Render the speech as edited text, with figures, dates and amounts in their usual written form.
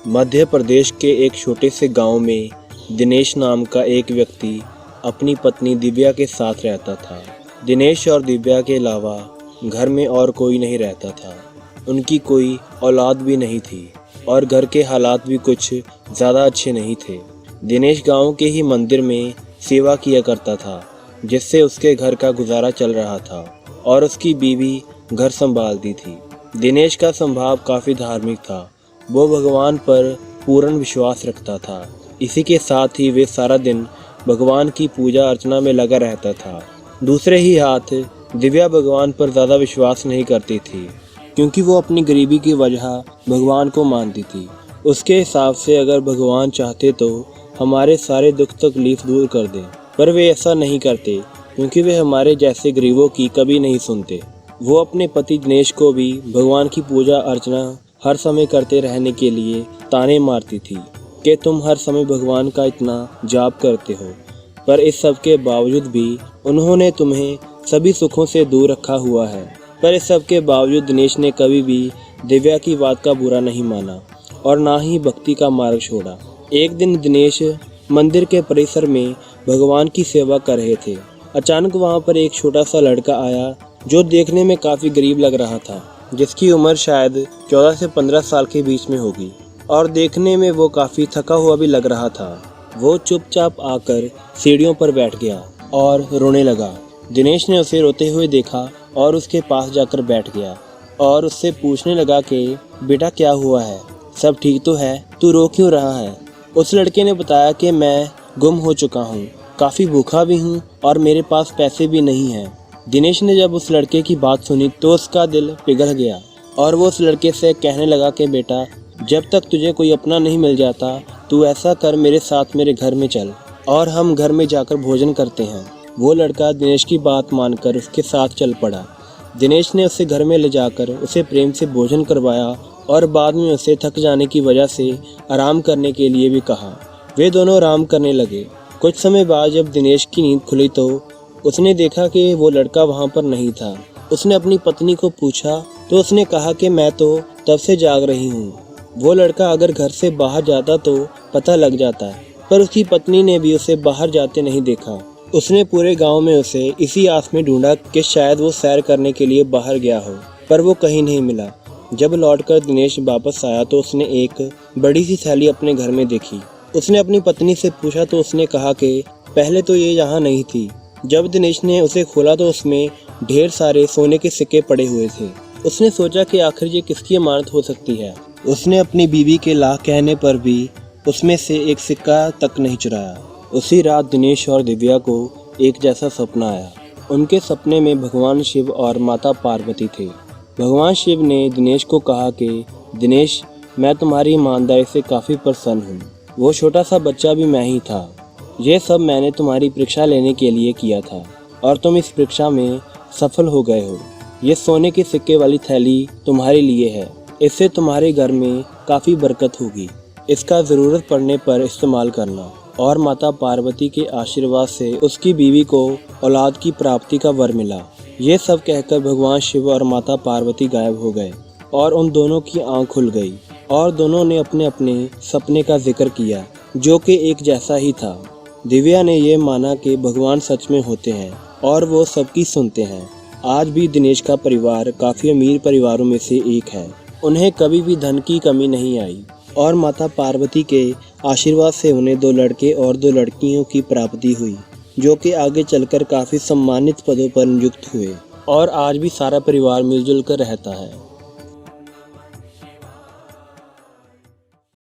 मध्य प्रदेश के एक छोटे से गांव में दिनेश नाम का एक व्यक्ति अपनी पत्नी दिव्या के साथ रहता था। दिनेश और दिव्या के अलावा घर में और कोई नहीं रहता था। उनकी कोई औलाद भी नहीं थी और घर के हालात भी कुछ ज़्यादा अच्छे नहीं थे। दिनेश गांव के ही मंदिर में सेवा किया करता था, जिससे उसके घर का गुजारा चल रहा था और उसकी बीवी घर संभालती थी। दिनेश का स्वभाव काफ़ी धार्मिक था। वो भगवान पर पूर्ण विश्वास रखता था। इसी के साथ ही वे सारा दिन भगवान की पूजा अर्चना में लगा रहता था। दूसरे ही हाथ दिव्या भगवान पर ज़्यादा विश्वास नहीं करती थी, क्योंकि वो अपनी गरीबी की वजह भगवान को मानती थी। उसके हिसाब से अगर भगवान चाहते तो हमारे सारे दुख तकलीफ दूर कर दें, पर वे ऐसा नहीं करते, क्योंकि वे हमारे जैसे गरीबों की कभी नहीं सुनते। वो अपने पति दिनेश को भी भगवान की पूजा अर्चना हर समय करते रहने के लिए ताने मारती थी कि तुम हर समय भगवान का इतना जाप करते हो, पर इस सब के बावजूद भी उन्होंने तुम्हें सभी सुखों से दूर रखा हुआ है। पर इस सब के बावजूद दिनेश ने कभी भी दिव्या की बात का बुरा नहीं माना और ना ही भक्ति का मार्ग छोड़ा। एक दिन दिनेश मंदिर के परिसर में भगवान की सेवा कर रहे थे। अचानक वहाँ पर एक छोटा सा लड़का आया, जो देखने में काफ़ी गरीब लग रहा था, जिसकी उम्र शायद 14 से 15 साल के बीच में होगी और देखने में वो काफ़ी थका हुआ भी लग रहा था। वो चुपचाप आकर सीढ़ियों पर बैठ गया और रोने लगा। दिनेश ने उसे रोते हुए देखा और उसके पास जाकर बैठ गया और उससे पूछने लगा कि बेटा क्या हुआ है, सब ठीक तो है, तू रो क्यों रहा है। उस लड़के ने बताया कि मैं गुम हो चुका हूँ, काफ़ी भूखा भी हूँ और मेरे पास पैसे भी नहीं हैं। दिनेश ने जब उस लड़के की बात सुनी तो उसका दिल पिघल गया और वो उस लड़के से कहने लगा कि बेटा, जब तक तुझे कोई अपना नहीं मिल जाता, तू ऐसा कर, मेरे साथ मेरे घर में चल और हम घर में जाकर भोजन करते हैं। वो लड़का दिनेश की बात मानकर उसके साथ चल पड़ा। दिनेश ने उसे घर में ले जाकर उसे प्रेम से भोजन करवाया और बाद में उसे थक जाने की वजह से आराम करने के लिए भी कहा। वे दोनों आराम करने लगे। कुछ समय बाद जब दिनेश की नींद खुली तो उसने देखा कि वो लड़का वहाँ पर नहीं था। उसने अपनी पत्नी को पूछा तो उसने कहा कि मैं तो तब से जाग रही हूँ। वो लड़का अगर घर से बाहर जाता तो पता लग जाता, पर उसकी पत्नी ने भी उसे बाहर जाते नहीं देखा। उसने पूरे गांव में उसे इसी आस में ढूंढा कि शायद वो सैर करने के लिए बाहर गया हो, पर वो कहीं नहीं मिला। जब लौटकर दिनेश वापस आया तो उसने एक बड़ी सी थैली अपने घर में देखी। उसने अपनी पत्नी से पूछा तो उसने कहा कि पहले तो ये यहाँ नहीं थी। जब दिनेश ने उसे खोला तो उसमें ढेर सारे सोने के सिक्के पड़े हुए थे। उसने सोचा कि आखिर ये किसकी अमानत हो सकती है। उसने अपनी बीवी के ला कहने पर भी उसमें से एक सिक्का तक नहीं चुराया। उसी रात दिनेश और दिव्या को एक जैसा सपना आया। उनके सपने में भगवान शिव और माता पार्वती थे। भगवान शिव ने दिनेश को कहा कि दिनेश, मैं तुम्हारी ईमानदारी से काफ़ी प्रसन्न हूँ। वो छोटा सा बच्चा भी मैं ही था। ये सब मैंने तुम्हारी परीक्षा लेने के लिए किया था और तुम इस परीक्षा में सफल हो गए हो। ये सोने के सिक्के वाली थैली तुम्हारे लिए है। इससे तुम्हारे घर में काफ़ी बरकत होगी। इसका ज़रूरत पड़ने पर इस्तेमाल करना। और माता पार्वती के आशीर्वाद से उसकी बीवी को औलाद की प्राप्ति का वर मिला। ये सब कहकर भगवान शिव और माता पार्वती गायब हो गए और उन दोनों की आंख खुल गई और दोनों ने अपने अपने सपने का जिक्र किया, जो कि एक जैसा ही था। दिव्या ने यह माना कि भगवान सच में होते हैं और वो सबकी सुनते हैं। आज भी दिनेश का परिवार काफ़ी अमीर परिवारों में से एक है। उन्हें कभी भी धन की कमी नहीं आई और माता पार्वती के आशीर्वाद से उन्हें 2 लड़के और 2 लड़कियों की प्राप्ति हुई, जो कि आगे चलकर काफ़ी सम्मानित पदों पर नियुक्त हुए और आज भी सारा परिवार मिलजुल कर रहता है।